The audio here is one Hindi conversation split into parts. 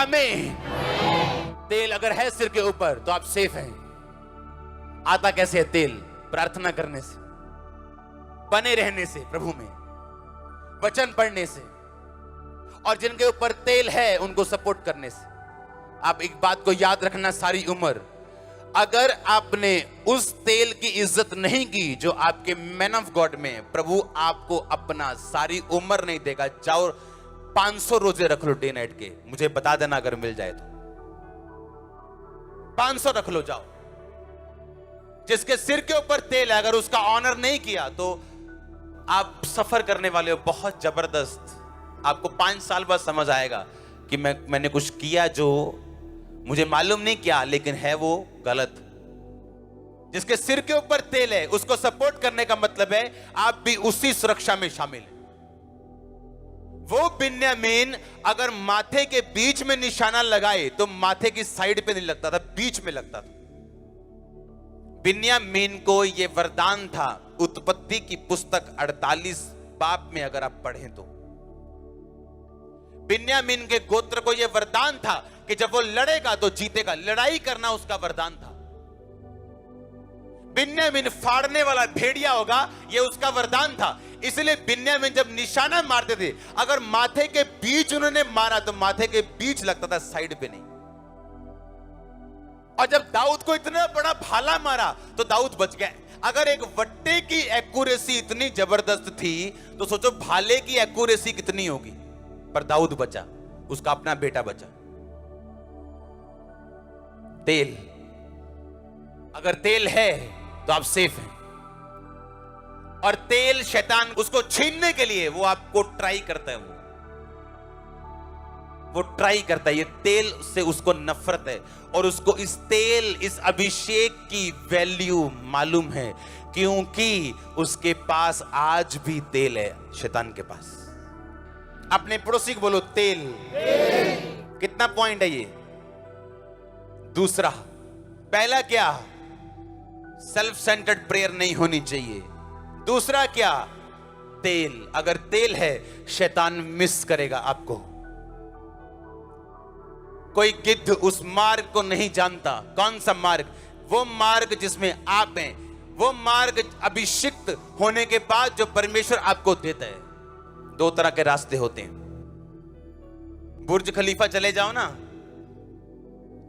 आमीन। तेल अगर है सिर के ऊपर तो आप सेफ हैं। आता कैसे है तेल? प्रार्थना करने से, बने रहने से, प्रभु में वचन पढ़ने से, और जिनके ऊपर तेल है उनको सपोर्ट करने से। आप एक बात को याद रखना सारी उम्र, अगर आपने उस तेल की इज्जत नहीं की जो आपके मैन ऑफ गॉड में, प्रभु आपको अपना सारी उम्र नहीं देगा। जाओ 500 रोजे रख लो डे नाइट के, मुझे बता देना अगर मिल जाए तो। 500 रख लो, जाओ। जिसके सिर के ऊपर तेल है, अगर उसका ऑनर नहीं किया तो आप सफर करने वाले हो बहुत जबरदस्त। आपको 5 साल बाद समझ आएगा कि मैंने कुछ किया जो मुझे मालूम नहीं किया, लेकिन है वो गलत। जिसके सिर के ऊपर तेल है उसको सपोर्ट करने का मतलब है आप भी उसी सुरक्षा में शामिल हैं। वो बिन्यामीन अगर माथे के बीच में निशाना लगाए तो माथे की साइड पे नहीं लगता था, बीच में लगता था। बिन्यामीन को यह वरदान था। उत्पत्ति की पुस्तक 48 बाब में अगर आप पढ़ें तो बिन्यामीन के गोत्र को यह वरदान था कि जब वो लड़ेगा तो जीतेगा। लड़ाई करना उसका वरदान था। बिन्यामीन फाड़ने वाला भेड़िया होगा, यह उसका वरदान था। इसलिए बिन्यामीन जब निशाना मारते थे, अगर माथे के बीच उन्होंने मारा तो माथे के बीच लगता था, साइड पे नहीं। और जब दाऊद को इतना बड़ा भाला मारा तो दाऊद बच गए। अगर एक वट्टे की एक्यूरेसी इतनी जबरदस्त थी तो सोचो भाले की एक्यूरेसी कितनी होगी। पर दाऊद बचा, उसका अपना बेटा बचा। तेल, अगर तेल है तो आप सेफ हैं। और तेल शैतान उसको छीनने के लिए वो आपको ट्राई करता है। वो ट्राई करता है। ये तेल से उसको नफरत है और उसको इस तेल, इस अभिषेक की वैल्यू मालूम है, क्योंकि उसके पास आज भी तेल है। शैतान के पास। अपने पड़ोसी को बोलो तेल। कितना पॉइंट है ये? दूसरा, पहला क्या? सेल्फ सेंटर्ड प्रेयर नहीं होनी चाहिए। दूसरा क्या? तेल। अगर तेल है शैतान मिस करेगा आपको। कोई गिद्ध उस मार्ग को नहीं जानता। कौन सा मार्ग? वो मार्ग जिसमें आप हैं, वो मार्ग अभिषिक्त होने के बाद जो परमेश्वर आपको देता है। 2 तरह के रास्ते होते हैं। बुर्ज खलीफा चले जाओ ना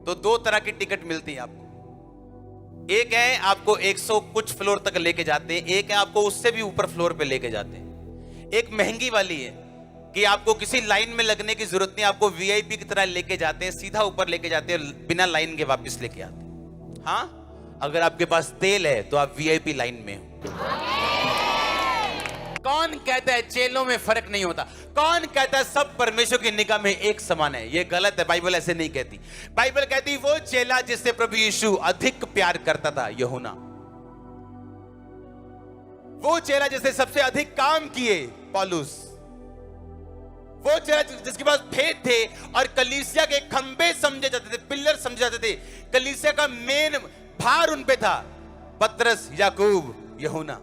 तो 2 तरह की टिकट मिलती है आपको। एक है आपको 100 कुछ फ्लोर तक लेके जाते हैं, एक है आपको उससे भी ऊपर फ्लोर पे लेके जाते हैं। एक महंगी वाली है कि आपको किसी लाइन में लगने की जरूरत नहीं, आपको वीआईपी की तरह लेके जाते हैं, सीधा ऊपर लेके जाते हैं, बिना लाइन के वापस लेके आते हैं। हाँ, अगर आपके पास तेल है तो आप वीआईपी लाइन में हो। कौन कहता है चेलों में फर्क नहीं होता? कौन कहता है सब परमेश्वर की निगाह में एक समान है? यह गलत है। बाइबल ऐसे नहीं कहती। बाइबल कहती वो चेला जिससे प्रभु यीशु अधिक प्यार करता था, यूहन्ना। वो चेला जिसने सबसे अधिक काम किए, पौलुस। वो चेला जिसके पास भेद थे और कलीसिया के खंबे समझे जाते थे, पिलर समझे जाते थे, कलीसिया का मेन भार उन पे था, पतरस, याकूब, यूहन्ना।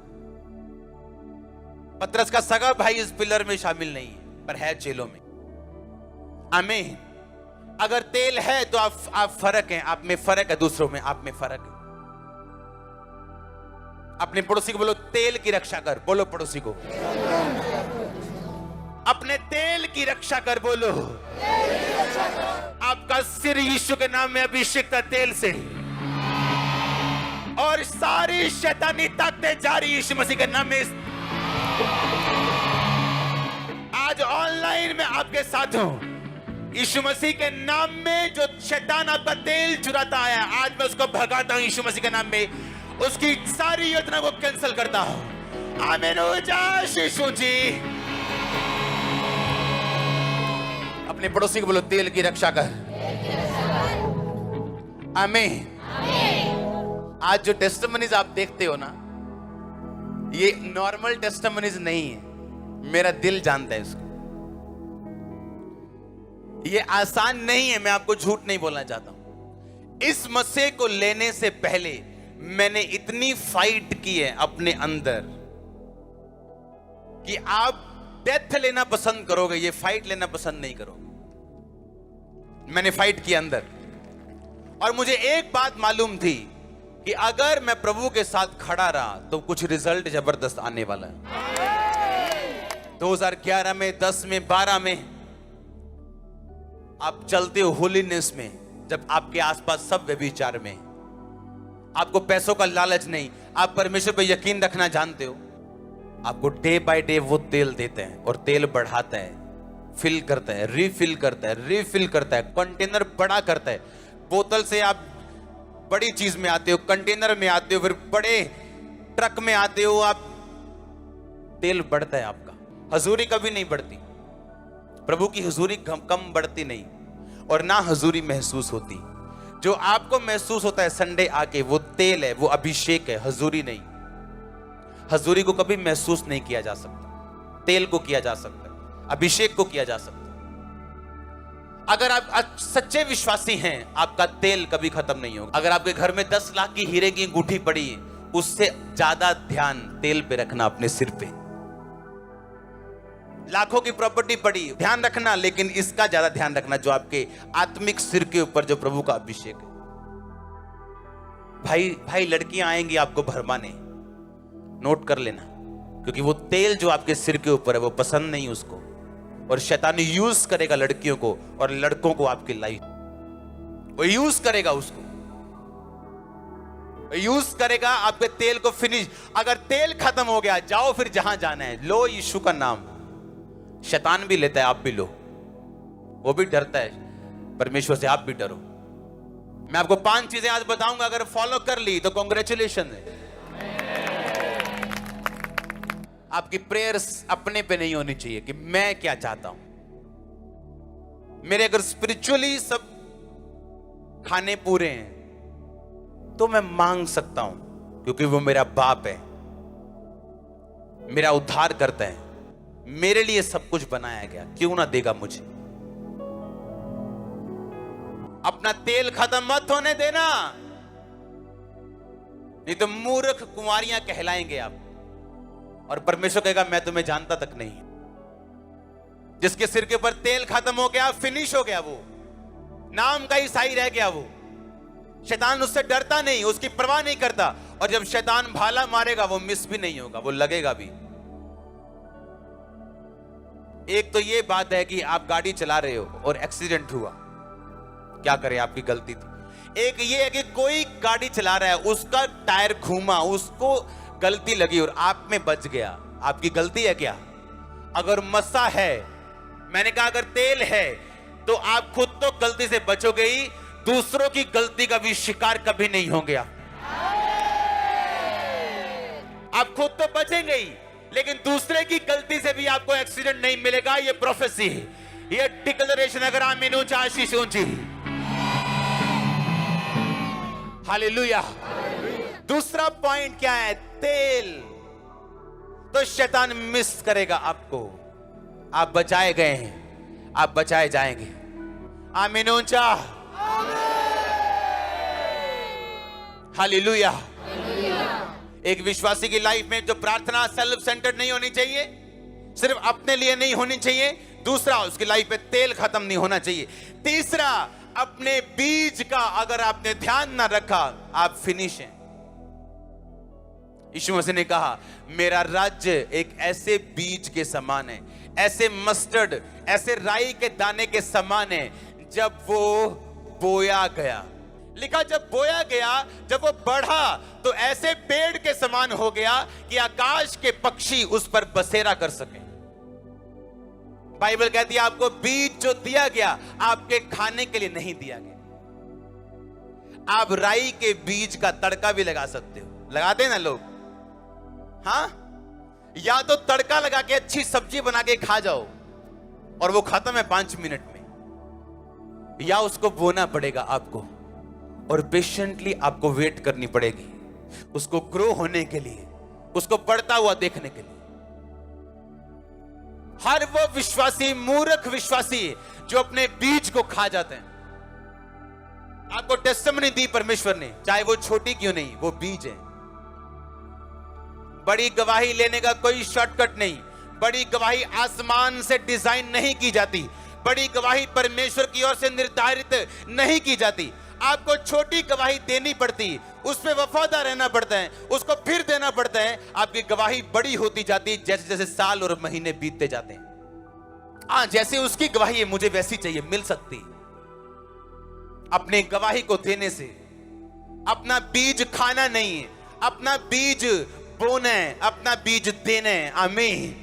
पतरस का सगा भाई इस पिलर में शामिल नहीं है, पर है चेलों में। आमीन। अगर तेल है तो आप फर्क हैं, आप में फर्क है, दूसरों में, आप में फर्क है। अपने पड़ोसी को बोलो तेल की रक्षा कर। बोलो पड़ोसी को अपने तेल की रक्षा कर। बोलो आपका सिर यीशु के नाम में अभिषेक तेल से, और सारी शैतानी ताकतें जारी यीशु मसीह के नाम में। आज ऑनलाइन में आपके साथ हूं। यीशु मसीह के नाम में जो शैतान आपका तेल चुराता आया, आज मैं उसको भगाता हूं यीशु मसीह के नाम में। उसकी सारी योजना को कैंसिल करता हूं। आमीन हो जा यीशु जी। अपने पड़ोसी को बोलो तेल की रक्षा कर। आमीन। आज जो टेस्टिमनीज आप देखते हो ना, ये नॉर्मल टेस्टिमनीज नहीं है। मेरा दिल जानता है इसको। ये आसान नहीं है, मैं आपको झूठ नहीं बोलना चाहता हूं। इस मसीह को लेने से पहले मैंने इतनी फाइट की है अपने अंदर कि आप डेथ लेना पसंद करोगे, ये फाइट लेना पसंद नहीं करोगे। मैंने फाइट किया अंदर, और मुझे एक बात मालूम थी कि अगर मैं प्रभु के साथ खड़ा रहा तो कुछ रिजल्ट जबरदस्त आने वाला है। 2011 में, 10 में, 12 में आप चलते हो होलीनेस में, जब आपके आसपास सब व्यभिचार में, आपको पैसों का लालच नहीं, आप परमेश्वर पर यकीन रखना जानते हो, आपको डे बाय डे वो तेल देते हैं और तेल बढ़ाता है, फिल करता है, रिफिल करता है, रिफिल करता है, कंटेनर बड़ा करता है। बोतल से आप बड़ी चीज में आते हो, कंटेनर में आते हो, फिर बड़े ट्रक में आते हो, आप तेल बढ़ता है आपका। हजूरी कभी नहीं बढ़ती, प्रभु की हजूरी कम बढ़ती नहीं, और ना हजूरी महसूस होती। जो आपको महसूस होता है संडे आके, वो तेल है, वो अभिषेक है, हजूरी नहीं। हजूरी को कभी महसूस नहीं किया जा सकता, तेल को किया जा सकता है, अभिषेक को किया जा सकता है। अगर आप सच्चे विश्वासी हैं, आपका तेल कभी खत्म नहीं होगा। अगर आपके घर में 10 लाख की हीरे की अंगूठी पड़ी है, उससे ज्यादा ध्यान तेल पे रखना, अपने सिर पे। लाखों की प्रॉपर्टी पड़ी, ध्यान रखना, लेकिन इसका ज्यादा ध्यान रखना जो आपके आत्मिक सिर के ऊपर जो प्रभु का अभिषेक है। भाई लड़कियां आएंगी आपको भरमाने, नोट कर लेना, क्योंकि वो तेल जो आपके सिर के ऊपर है वो पसंद नहीं उसको, और शैतान यूज करेगा लड़कियों को और लड़कों को, आपकी लाइफ वो यूज करेगा, उसको यूज करेगा आपके तेल को फिनिश। अगर तेल खत्म हो गया, जाओ फिर जहां जाना है, लो यीशु का नाम। शैतान भी लेता है, आप भी लो, वो भी डरता है परमेश्वर से, आप भी डरो। मैं आपको 5 चीजें आज बताऊंगा, अगर फॉलो कर ली तो कॉन्ग्रेचुलेशन है। आपकी प्रेयर्स अपने पे नहीं होनी चाहिए कि मैं क्या चाहता हूं। मेरे अगर स्पिरिचुअली सब खाने पूरे हैं तो मैं मांग सकता हूं, क्योंकि वो मेरा बाप है, मेरा उद्धार करता है, मेरे लिए सब कुछ बनाया गया, क्यों ना देगा मुझे। अपना तेल खत्म मत होने देना, नहीं तो मूर्ख कुंवारियां कहलाएंगे आप, और परमेश्वर कहेगा मैं तुम्हें जानता तक नहीं। जिसके सिर के ऊपर तेल खत्म हो गया, फिनिश हो गया, वो नाम का ईसाई रह गया, वो शैतान उससे डरता नहीं, उसकी परवाह नहीं करता, और जब शैतान भाला मारेगा वो मिस भी नहीं होगा, वो लगेगा भी। एक तो ये बात है कि आप गाड़ी चला रहे हो और एक्सीडेंट हुआ, क्या करें, आपकी गलती थी। एक ये है कि कोई गाड़ी चला रहा है, उसका टायर घूमा, उसको गलती लगी और आप में बच गया, आपकी गलती है क्या? अगर मस्सा है, मैंने कहा अगर तेल है, तो आप खुद तो गलती से बचोगे ही, दूसरों की गलती का भी शिकार कभी नहीं होंगे। आप खुद तो बचेंगे ही, लेकिन दूसरे की गलती से भी आपको एक्सीडेंट नहीं मिलेगा। ये प्रोफेसी है, ये डिक्लेरेशन। अगर आमीन ऊंचा, आशीष ऊंची। हालेलुया। दूसरा पॉइंट क्या है? तेल। तो शैतान मिस करेगा आपको। आप बचाए गए हैं, आप बचाए जाएंगे। आमीन ऊंचा। हालेलुया। एक विश्वासी की लाइफ में जो प्रार्थना सेल्फ सेंटर्ड नहीं होनी चाहिए, सिर्फ अपने लिए नहीं होनी चाहिए। दूसरा, उसकी लाइफ में तेल खत्म नहीं होना चाहिए। तीसरा, अपने बीज का अगर आपने ध्यान ना रखा, आप फिनिश हैं। यीशु मसीह ने कहा मेरा राज्य एक ऐसे बीज के समान है, ऐसे मस्टर्ड, ऐसे राई के दाने के समान है, जब वो बोया गया। लिखा जब बोया गया, जब वो बढ़ा तो ऐसे पेड़ के समान हो गया कि आकाश के पक्षी उस पर बसेरा कर सके। बाइबल कहती है आपको बीज जो दिया गया, आपके खाने के लिए नहीं दिया गया। आप राई के बीज का तड़का भी लगा सकते हो, लगाते हैं ना लोग, हाँ? या तो तड़का लगा के अच्छी सब्जी बना के खा जाओ और वो खत्म है 5 मिनट में, या उसको बोना पड़ेगा आपको और पेशेंटली आपको वेट करनी पड़ेगी उसको ग्रो होने के लिए, उसको बढ़ता हुआ देखने के लिए। हर वो विश्वासी मूर्ख विश्वासी जो अपने बीज को खा जाते हैं। आपको टेस्टिमनी दी परमेश्वर ने, चाहे वो छोटी क्यों नहीं, वो बीज है। बड़ी गवाही लेने का कोई शॉर्टकट नहीं। बड़ी गवाही आसमान से डिजाइन नहीं की जाती। बड़ी गवाही परमेश्वर की ओर से निर्धारित नहीं की जाती। आपको छोटी गवाही देनी पड़ती, उस पे वफादार रहना पड़ता है, उसको फिर देना पड़ता है। आपकी गवाही बड़ी होती जाती है जैसे जैसे साल और महीने बीतते जाते हैं। हाँ, जैसे उसकी गवाही है मुझे वैसी चाहिए, मिल सकती। अपने गवाही को देने से अपना बीज खाना नहीं है, अपना बीज बोना है, अपना बीज देना है। आमीन।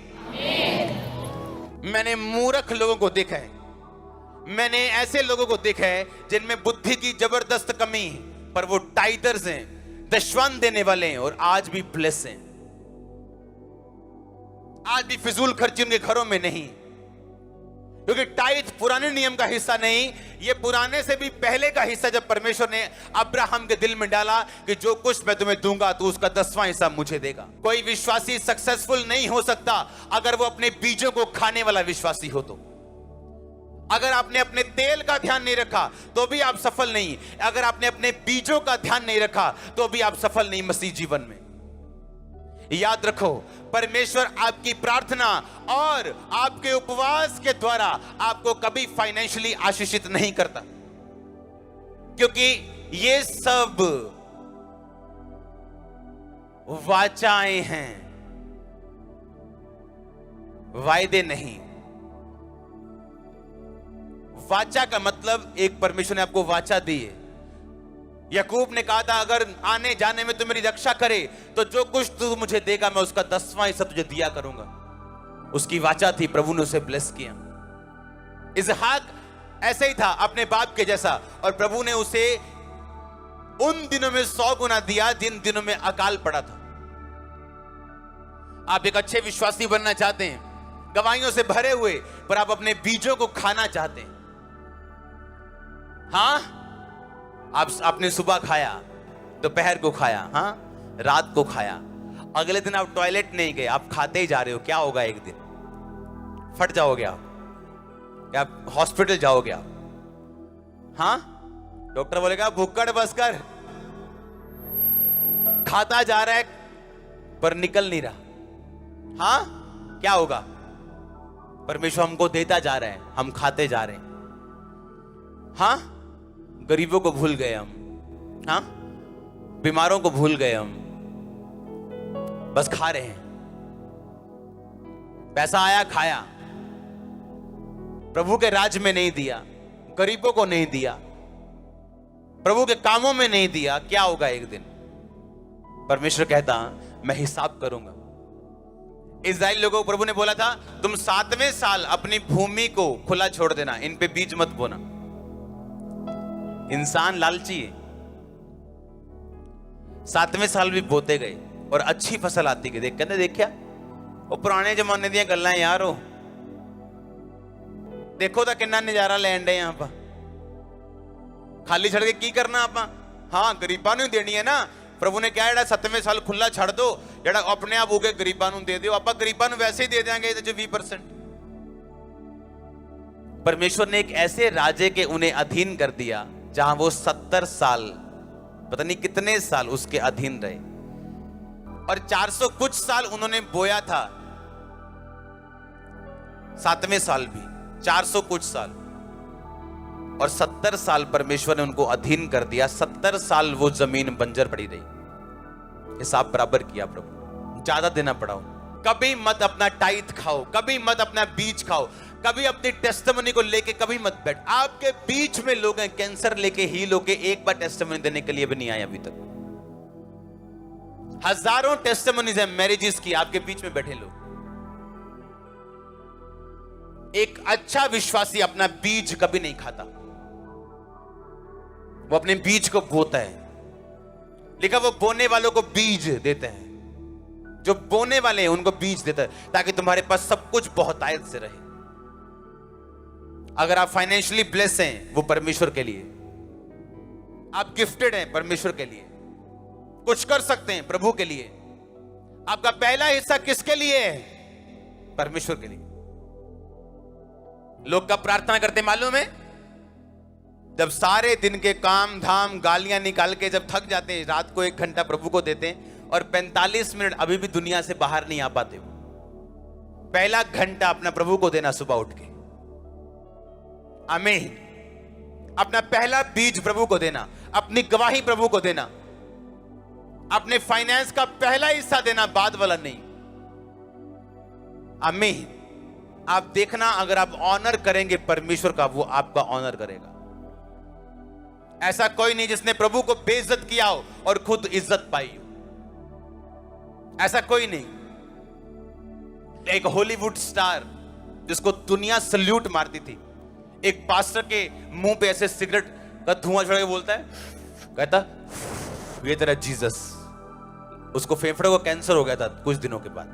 मैंने मूर्ख लोगों को देखा है, मैंने ऐसे लोगों को देखा है जिनमें बुद्धि की जबरदस्त कमी है, पर वो टाइटर्स हैं, दशवान देने वाले हैं और आज भी ब्लेस हैं। आज भी फिजूल खर्ची उनके घरों में नहीं, क्योंकि टाइट पुराने नियम का हिस्सा नहीं, ये पुराने से भी पहले का हिस्सा। जब परमेश्वर ने अब्राहम के दिल में डाला कि जो कुछ मैं तुम्हें दूंगा तो उसका 10वां हिस्सा मुझे देगा। कोई विश्वासी सक्सेसफुल नहीं हो सकता अगर वो अपने बीजों को खाने वाला विश्वासी हो। तो अगर आपने अपने तेल का ध्यान नहीं रखा तो भी आप सफल नहीं, अगर आपने अपने बीजों का ध्यान नहीं रखा तो भी आप सफल नहीं मसीह जीवन में। याद रखो, परमेश्वर आपकी प्रार्थना और आपके उपवास के द्वारा आपको कभी फाइनेंशियली आशीषित नहीं करता, क्योंकि ये सब वाचाएं हैं, वायदे नहीं। वाचा का मतलब एक परमेश्वर ने आपको वाचा दी है। याकूब ने कहा था अगर आने जाने में तू मेरी रक्षा करे तो जो कुछ तू मुझे देगा मैं उसका 10वां हिस्सा तुझे दिया करूंगा। उसकी वाचा थी, प्रभु ने उसे ब्लेस किया। इसहाक ऐसे ही था, अपने बाप के जैसा, और प्रभु ने उसे उन दिनों में 100 गुना दिया जिन दिनों में अकाल पड़ा था। आप एक अच्छे विश्वासी बनना चाहते हैं, गवाहियों से भरे हुए, पर आप अपने बीजों को खाना चाहते हैं। हाँ, आपने सुबह खाया, दोपहर को खाया, हाँ, रात को खाया, अगले दिन आप टॉयलेट नहीं गए, आप खाते ही जा रहे हो। क्या होगा? एक दिन फट जाओगे आप, या हॉस्पिटल जाओगे आप। हाँ, डॉक्टर बोलेगा भुक्कड़ बस कर, खाता जा रहा है पर निकल नहीं रहा। हाँ, क्या होगा? परमेश्वर हमको देता जा रहा है, हम खाते जा रहे हैं। हाँ, गरीबों को भूल गए हम, हाँ, बीमारों को भूल गए हम, बस खा रहे हैं। पैसा आया खाया, प्रभु के राज में नहीं दिया, गरीबों को नहीं दिया, प्रभु के कामों में नहीं दिया। क्या होगा? एक दिन परमेश्वर कहता मैं हिसाब करूंगा। इस्राएल लोगों को प्रभु ने बोला था तुम 7वें साल अपनी भूमि को खुला छोड़ देना, इन पे बीज मत बोना। इंसान लालची है, 7वें साल भी बोते गए और अच्छी फसल आती गई। कहते देखा वो पुराने जमाने दी गल्लां यार, हो देखो तो कितना नजारा लैन डे यहां पर, खाली छड़ के की करना आप? हाँ, गरीबां नूं देनी है ना। प्रभु ने क्या, 7वें साल खुला छड़ दो, जेड़ा अपने आप उगे गरीबां नूं दे दियो। आप गरीबां नूं वैसे ही दे देंगे 20%। परमेश्वर ने एक ऐसे राजे के उन्हें अधीन कर दिया जहां वो 70 साल, पता नहीं कितने साल उसके अधीन रहे, और 400 कुछ साल उन्होंने बोया था। 7वें साल भी 400 कुछ साल, और 70 साल परमेश्वर ने उनको अधीन कर दिया। 70 साल वो जमीन बंजर पड़ी रही। हिसाब बराबर किया प्रभु, ज्यादा देना पड़ा। कभी मत अपना टाइथ खाओ, कभी मत अपना बीज खाओ, कभी अपनी टेस्टिमनी को लेके कभी मत बैठ। आपके बीच में लोग हैं कैंसर लेके हील होके, एक बार टेस्टिमनी देने के लिए भी नहीं आए अभी तक। हजारों टेस्टिमनीज हैं मैरिजेस की, आपके बीच में बैठे लोग। एक अच्छा विश्वासी अपना बीज कभी नहीं खाता, वो अपने बीज को बोता है। लिखा वो बोने वालों को बीज देते हैं, जो बोने वाले हैं उनको बीज देता है, ताकि तुम्हारे पास सब कुछ बहुतायत से रहे। अगर आप फाइनेंशियली ब्लेस हैं, वो परमेश्वर के लिए। आप गिफ्टेड हैं परमेश्वर के लिए, कुछ कर सकते हैं प्रभु के लिए। आपका पहला हिस्सा किसके लिए है? परमेश्वर के लिए। लोग कब प्रार्थना करते मालूम है? जब सारे दिन के काम धाम गालियां निकाल के जब थक जाते हैं, रात को 1 घंटा प्रभु को देते हैं, और 45 मिनट अभी भी दुनिया से बाहर नहीं आ पाते हो। पहला घंटा अपना प्रभु को देना सुबह उठ के। आमीन। अपना पहला बीज प्रभु को देना, अपनी गवाही प्रभु को देना, अपने फाइनेंस का पहला हिस्सा देना, बाद वाला नहीं। आमीन। आप देखना, अगर आप ऑनर करेंगे परमेश्वर का, वो आपका ऑनर करेगा। ऐसा कोई नहीं जिसने प्रभु को बेइज्जत किया हो और खुद इज्जत पाई हो, ऐसा कोई नहीं। एक हॉलीवुड स्टार जिसको दुनिया सल्यूट मारती थी, एक पास्टर के मुंह पे ऐसे सिगरेट का धुआं छोड़ के बोलता है, कहता ये तेरा जीसस। उसको फेफड़े को कैंसर हो गया था कुछ दिनों के बाद।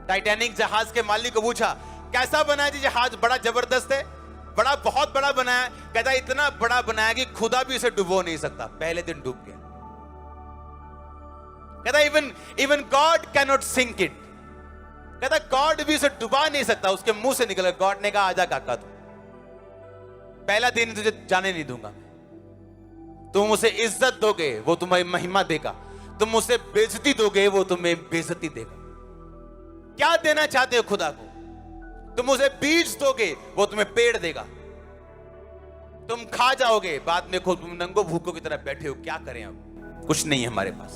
टाइटैनिक जहाज के मालिक को पूछा, कैसा बना है जी जहाज? बड़ा जबरदस्त है, बड़ा बहुत बड़ा बनाया। कहता इतना बड़ा बनाया कि खुदा भी इसे डुबो नहीं सकता, पहले दिन डूब गया। कहता even God can not sink it. कहता गॉड भी उसे डुबा नहीं सकता। उसके मुंह से निकला, गॉड ने कहा आजा काका, तू पहला दिन तुझे जाने नहीं दूंगा। तुम उसे इज्जत दोगे, वो तुम्हें महिमा देगा। तुम उसे बेइज्जती दोगे, वो तुम्हें बेइज्जती देगा। क्या देना चाहते हो खुदा को? तुम उसे बीज दोगे, वो तुम्हें पेड़ देगा। तुम खा जाओगे, बाद में खुद तुम नंगो भूखों की तरह बैठे हो। क्या करें? अब कुछ नहीं है हमारे पास।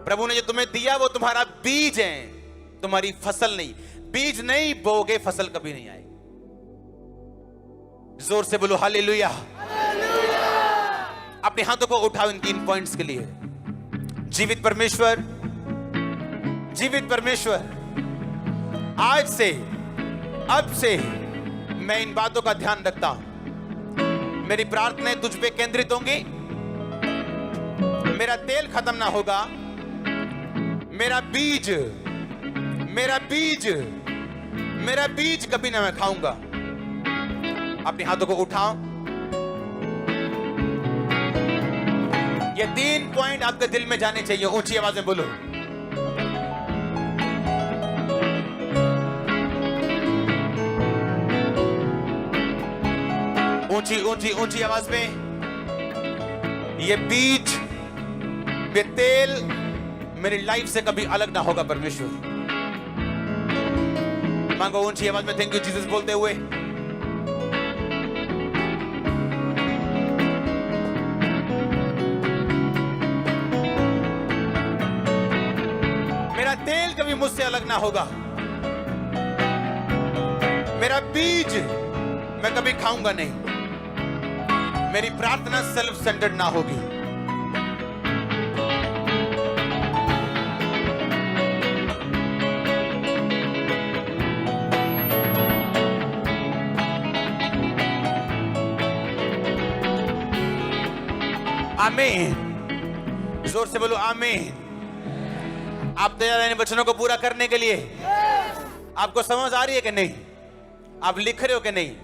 प्रभु ने जो तुम्हें दिया वो तुम्हारा बीज है, तुम्हारी फसल नहीं। बीज नहीं बोगे, फसल कभी नहीं आएगी। जोर से बोलो हालेलुया। अपने हाथों को उठाओ इन 3 पॉइंट्स के लिए। जीवित परमेश्वर, जीवित परमेश्वर, आज से, अब से मैं इन बातों का ध्यान रखता हूं। मेरी प्रार्थनाएं तुझ पे केंद्रित होंगी। मेरा तेल खत्म ना होगा। मेरा बीज, मेरा बीज, मेरा बीज कभी ना मैं खाऊंगा। अपने हाथों को उठाओ। ये 3 पॉइंट आपके दिल में जाने चाहिए। ऊंची आवाज में बोलो। ऊंची ऊंची ऊंची आवाज में। ये बीज, ये तेल मेरी लाइफ से कभी अलग ना होगा परमेश्वर। मांगो ऊंची आवाज में थैंक यू जीसस बोलते हुए। मेरा तेल कभी मुझसे अलग ना होगा। मेरा बीज मैं कभी खाऊंगा नहीं। मेरी प्रार्थना सेल्फ सेंटर्ड ना होगी। आमीन। जोर से बोलो आमीन। आप तैयार हैं इन वचनों को पूरा करने के लिए? आपको समझ आ रही है कि नहीं? आप लिख रहे हो कि नहीं?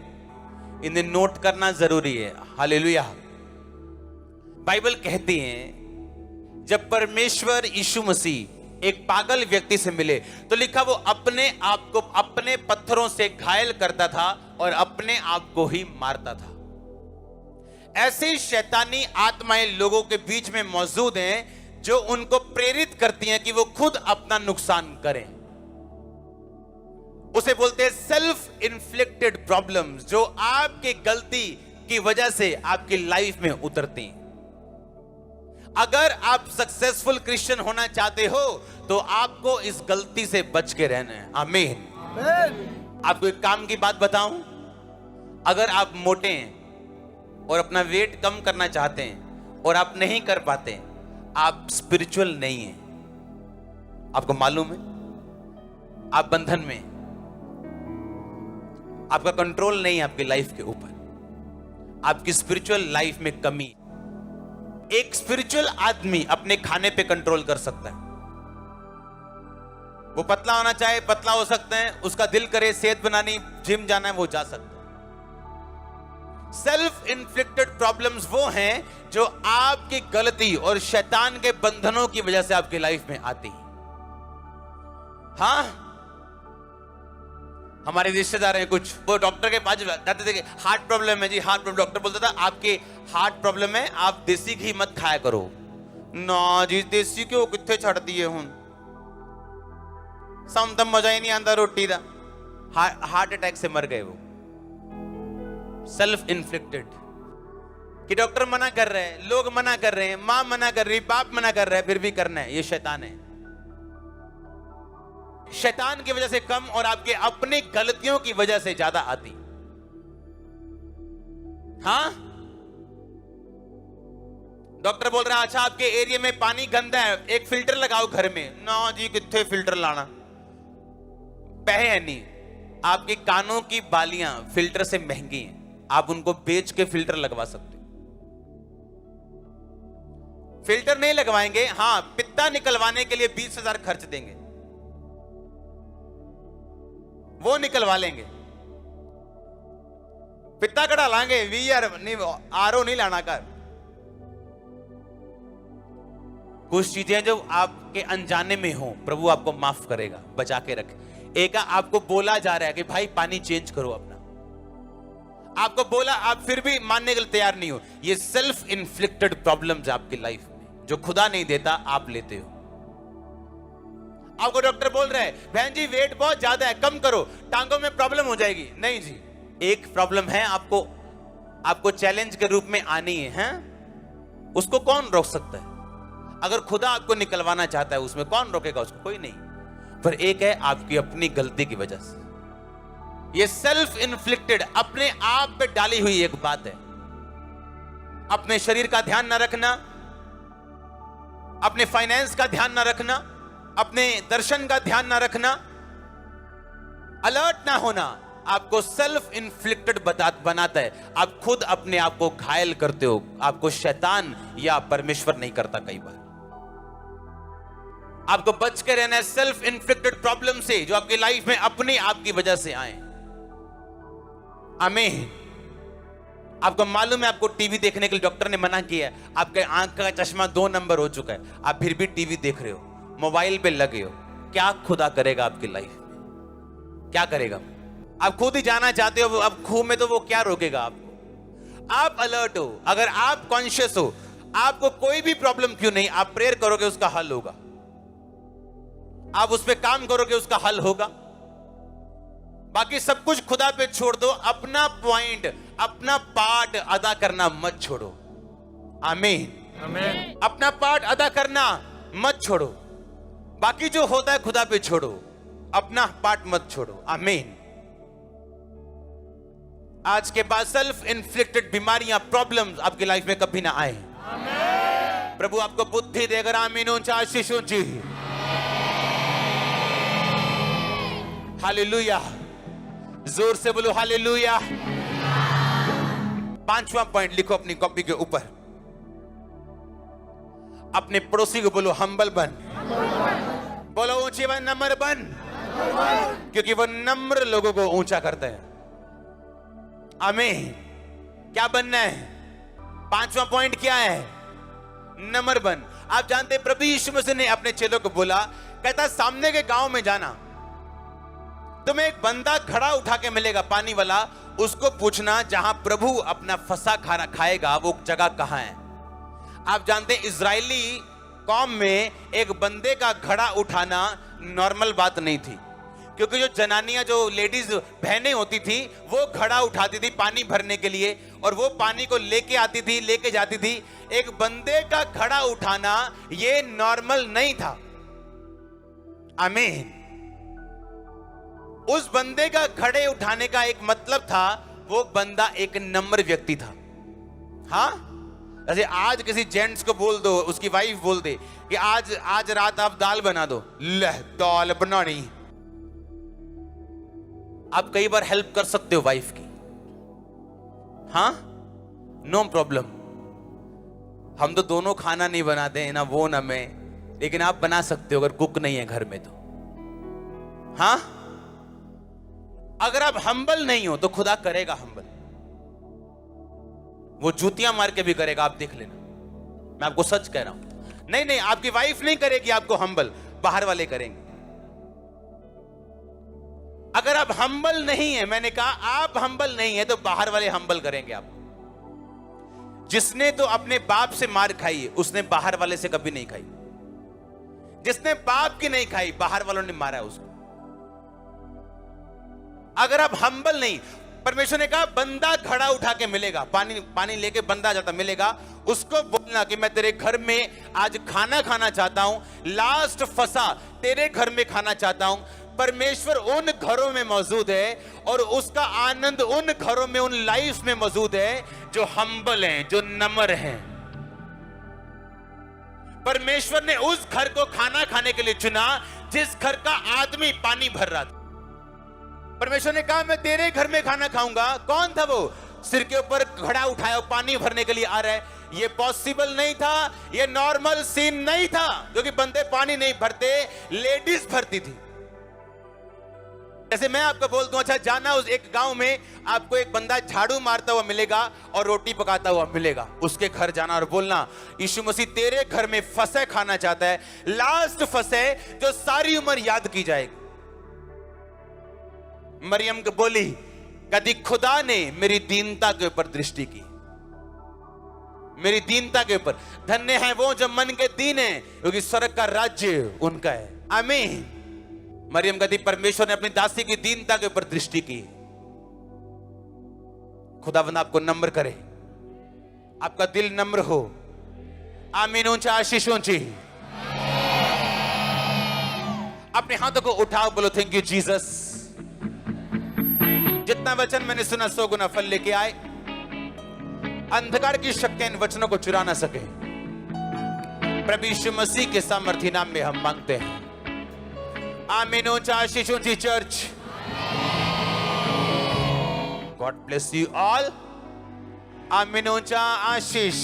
इन्हें नोट करना जरूरी है। हालेलुया। बाइबल कहती है जब परमेश्वर यीशु मसीह एक पागल व्यक्ति से मिले तो लिखा वो अपने आप को अपने पत्थरों से घायल करता था और अपने आप को ही मारता था। ऐसी शैतानी आत्माएं लोगों के बीच में मौजूद हैं जो उनको प्रेरित करती हैं कि वो खुद अपना नुकसान करें। उसे बोलते हैं सेल्फ इन्फ्लिक्टेड प्रॉब्लम्स, जो आपकी गलती की वजह से आपकी लाइफ में उतरती हैं। अगर आप सक्सेसफुल क्रिश्चियन होना चाहते हो तो आपको इस गलती से बच के रहना है। आमीन। आपको एक काम की बात बताऊं, अगर आप मोटे हैं और अपना वेट कम करना चाहते हैं और आप नहीं कर पाते, आप स्पिरिचुअल नहीं हैं। आपको मालूम है? आप बंधन में, आपका कंट्रोल नहीं है आपकी लाइफ के ऊपर। आपकी स्पिरिचुअल लाइफ में कमी। एक स्पिरिचुअल आदमी अपने खाने पे कंट्रोल कर सकता है। वो पतला होना चाहे पतला हो सकता है, उसका दिल करे सेहत बनानी, जिम जाना है, वो जा सकता है। सेल्फ इन्फ्लिक्टेड प्रॉब्लम्स वो हैं जो आपकी गलती और शैतान के बंधनों की वजह से आपकी लाइफ में आती है। हाँ, हमारे रिश्तेदार हैं कुछ, वो डॉक्टर के पास जाते थे कि हार्ट प्रॉब्लम है जी, हार्ट प्रॉब्लम। डॉक्टर बोलता था आपके हार्ट प्रॉब्लम है, आप देसी घी मत खाया करो। ना जी, देसी घ्यो कितने छड़ दिए हूं, सम तम मजा ही नहीं आता रोटी का। हार्ट अटैक से मर गए वो, सेल्फ इन्फ्लिक्टेड। कि डॉक्टर मना कर रहे हैं, लोग मना कर रहे हैं, मां मना कर रही, बाप मना कर रहा है, फिर भी करना है। ये शैतान है। शैतान की वजह से कम और आपके अपनी गलतियों की वजह से ज्यादा आती। हाँ, डॉक्टर बोल रहा है अच्छा आपके एरिया में पानी गंदा है, एक फिल्टर लगाओ घर में। ना जी, कितने फिल्टर लाना, पहे है नहीं। आपके कानों की बालियां फिल्टर से महंगी हैं, आप उनको बेच के फिल्टर लगवा सकते। फिल्टर नहीं लगवाएंगे, हाँ पित्ता निकलवाने के लिए 20,000 खर्च देंगे, वो निकलवा लेंगे। पित्ता कड़ा लाएंगे, वीआर नहीं, आरओ नहीं लाना कर। कुछ चीजें जो आपके अनजाने में हो, प्रभु आपको माफ करेगा, बचा के रखे। एक आपको बोला जा रहा है कि भाई पानी चेंज करो अपना, आपको बोला, आप फिर भी मानने के लिए तैयार नहीं हो। ये सेल्फ इन्फ्लिक्टेड प्रॉब्लम्स आपकी लाइफ में, जो खुदा नहीं देता आप लेते हो। आपको डॉक्टर बोल रहे हैं बहन जी वेट बहुत ज्यादा है, कम करो, टांगों में प्रॉब्लम हो जाएगी। नहीं जी, एक प्रॉब्लम है आपको चैलेंज के रूप में आनी है, उसको कौन रोक सकता है? अगर खुदा आपको निकलवाना चाहता है उसमें कौन रोकेगा उसको? कोई नहीं। पर एक है आपकी अपनी गलती की वजह से, ये सेल्फ इन्फ्लिक्टेड, अपने आप पे डाली हुई एक बात है। अपने शरीर का ध्यान ना रखना, अपने फाइनेंस का ध्यान ना रखना, अपने दर्शन का ध्यान ना रखना, अलर्ट ना होना, आपको सेल्फ इन्फ्लिक्टेड बनाता है। आप खुद अपने आप को घायल करते हो, आपको शैतान या परमेश्वर नहीं करता। कई बार आपको बच के रहना है सेल्फ इन्फ्लिक्टेड प्रॉब्लम से, जो आपकी लाइफ में अपनी आपकी वजह से आए। आमीन। आपको मालूम है आपको टीवी देखने के लिए डॉक्टर ने मना किया है, आपके आंख का चश्मा 2 नंबर हो चुका है, आप फिर भी टीवी देख रहे हो, मोबाइल पे लगे हो। क्या खुदा करेगा आपकी लाइफ में? क्या करेगा? आप खुद ही जाना चाहते हो अब खूह में, तो वो क्या रोकेगा आपको? आप अलर्ट हो, अगर आप कॉन्शियस हो, आपको कोई भी प्रॉब्लम क्यों नहीं, आप प्रेयर करोगे उसका हल होगा, आप उस पर काम करोगे उसका हल होगा। बाकी सब कुछ खुदा पे छोड़ दो, अपना पॉइंट, अपना पार्ट अदा करना मत छोड़ो। आमीन, आमीन। अपना पार्ट अदा करना मत छोड़ो, बाकी जो होता है खुदा पे छोड़ो, अपना पार्ट मत छोड़ो। आमीन। आज के बाद सेल्फ इन्फ्लिक्टेड बीमारियां, प्रॉब्लम्स आपकी लाइफ में कभी ना आए। आमीन। प्रभु आपको बुद्धि देगा। आमीन। ऊंचा आशीष ऊंची। हालेलुया। जोर से बोलो हालेलुया। 5वां पॉइंट लिखो अपनी कॉपी के ऊपर। अपने पड़ोसी को बोलो हम्बल बन। बोलो ऊंचे बन, नम्र बन, क्योंकि वो नम्र लोगों को ऊंचा करता है। आमीन। क्या बनना है? 5वां पॉइंट क्या है? नम्र बन। आप जानते हैं प्रभु यीशु मसीह ने अपने चेलों को बोला, कहता सामने के गांव में जाना, तुम्हें एक बंदा घड़ा उठा के मिलेगा पानी वाला, उसको पूछना जहां प्रभु अपना फंसा खाना खाएगा वो जगह कहां है। आप जानते हैं इजरायली कौम में एक बंदे का घड़ा उठाना नॉर्मल बात नहीं थी, क्योंकि जो जनानियां, जो लेडीज बहनें होती थी, वो घड़ा उठाती थी पानी भरने के लिए, और वो पानी को लेके आती थी, लेके जाती थी। एक बंदे का घड़ा उठाना ये नॉर्मल नहीं था। आमीन। उस बंदे का घड़े उठाने का एक मतलब था, वो बंदा एक नम्र व्यक्ति था। हाँ, जैसे आज किसी जेंट्स को बोल दो, उसकी वाइफ बोल दे कि आज रात आप दाल बना दो, ले दाल बनानी। आप कई बार हेल्प कर सकते हो वाइफ की, हाँ, नो प्रॉब्लम। हम तो दोनों खाना नहीं बनाते हैं, ना वो ना मैं, लेकिन आप बना सकते हो अगर कुक नहीं है घर में तो। हाँ, अगर आप हम्बल नहीं हो तो खुदा करेगा हम्बल, वो जूतियां मार के भी करेगा, आप देख लेना। मैं आपको सच कह रहा हूं। नहीं, आपकी वाइफ नहीं करेगी आपको हम्बल, बाहर वाले करेंगे। अगर आप हम्बल नहीं है, मैंने कहा आप हम्बल नहीं है, तो बाहर वाले हम्बल करेंगे आपको। जिसने तो अपने बाप से मार खाई है, उसने बाहर वाले से कभी नहीं खाई। जिसने बाप की नहीं खाई, बाहर वालों ने मारा उसको। अगर आप हम्बल नहीं, परमेश्वर ने कहा बंदा घड़ा उठा के मिलेगा, पानी लेके बंदा जाता मिलेगा, उसको बोलना कि मैं तेरे घर में आज खाना खाना चाहता हूं, लास्ट फंसा तेरे घर में खाना चाहता हूं। परमेश्वर उन घरों में मौजूद है और उसका आनंद उन घरों में, उन लाइफ में मौजूद है जो हम्बल हैं, जो नम्र हैं। परमेश्वर ने उस घर को खाना खाने के लिए चुना जिस घर का आदमी पानी भर रहा था। परमेश्वर ने कहा मैं तेरे घर में खाना खाऊंगा। कौन था वो? सिर के ऊपर घड़ा उठाया पानी भरने के लिए आ रहा है। ये पॉसिबल नहीं था, ये नॉर्मल सीन नहीं था, क्योंकि बंदे पानी नहीं भरते, लेडीज भरती थी। जैसे मैं आपको बोल दूं, अच्छा जाना उस एक गांव में, आपको एक बंदा झाड़ू मारता हुआ मिलेगा और रोटी पकाता हुआ मिलेगा, उसके घर जाना और बोलना यीशु मसीह तेरे घर में फसे खाना चाहता है, लास्ट फसे जो सारी उम्र याद की जाएगी। मरियम को बोली, कभी खुदा ने मेरी दीनता के ऊपर दृष्टि की, मेरी दीनता के ऊपर। धन्य है वो जो मन के दीन है, क्योंकि स्वर्ग का राज्य उनका है। आमीन। मरियम कहती परमेश्वर ने अपनी दासी की दीनता के ऊपर दृष्टि की। खुदावंद आपको नम्र करे, आपका दिल नम्र हो। आमीन। ऊंचा आशीष ऊंची। अपने हाथों को उठाओ, बोलो थैंक यू जीसस। जितना वचन मैंने सुना 100 गुना फल लेके आए। अंधकार की शक्तियां इन वचनों को चुरा ना सके। प्रभु यीशु मसीह के सामर्थी नाम में हम मांगते हैं। आमीन। ऊंचा आशीष ऊंची church. God bless you all. आमीन। ऊंचा आशीष।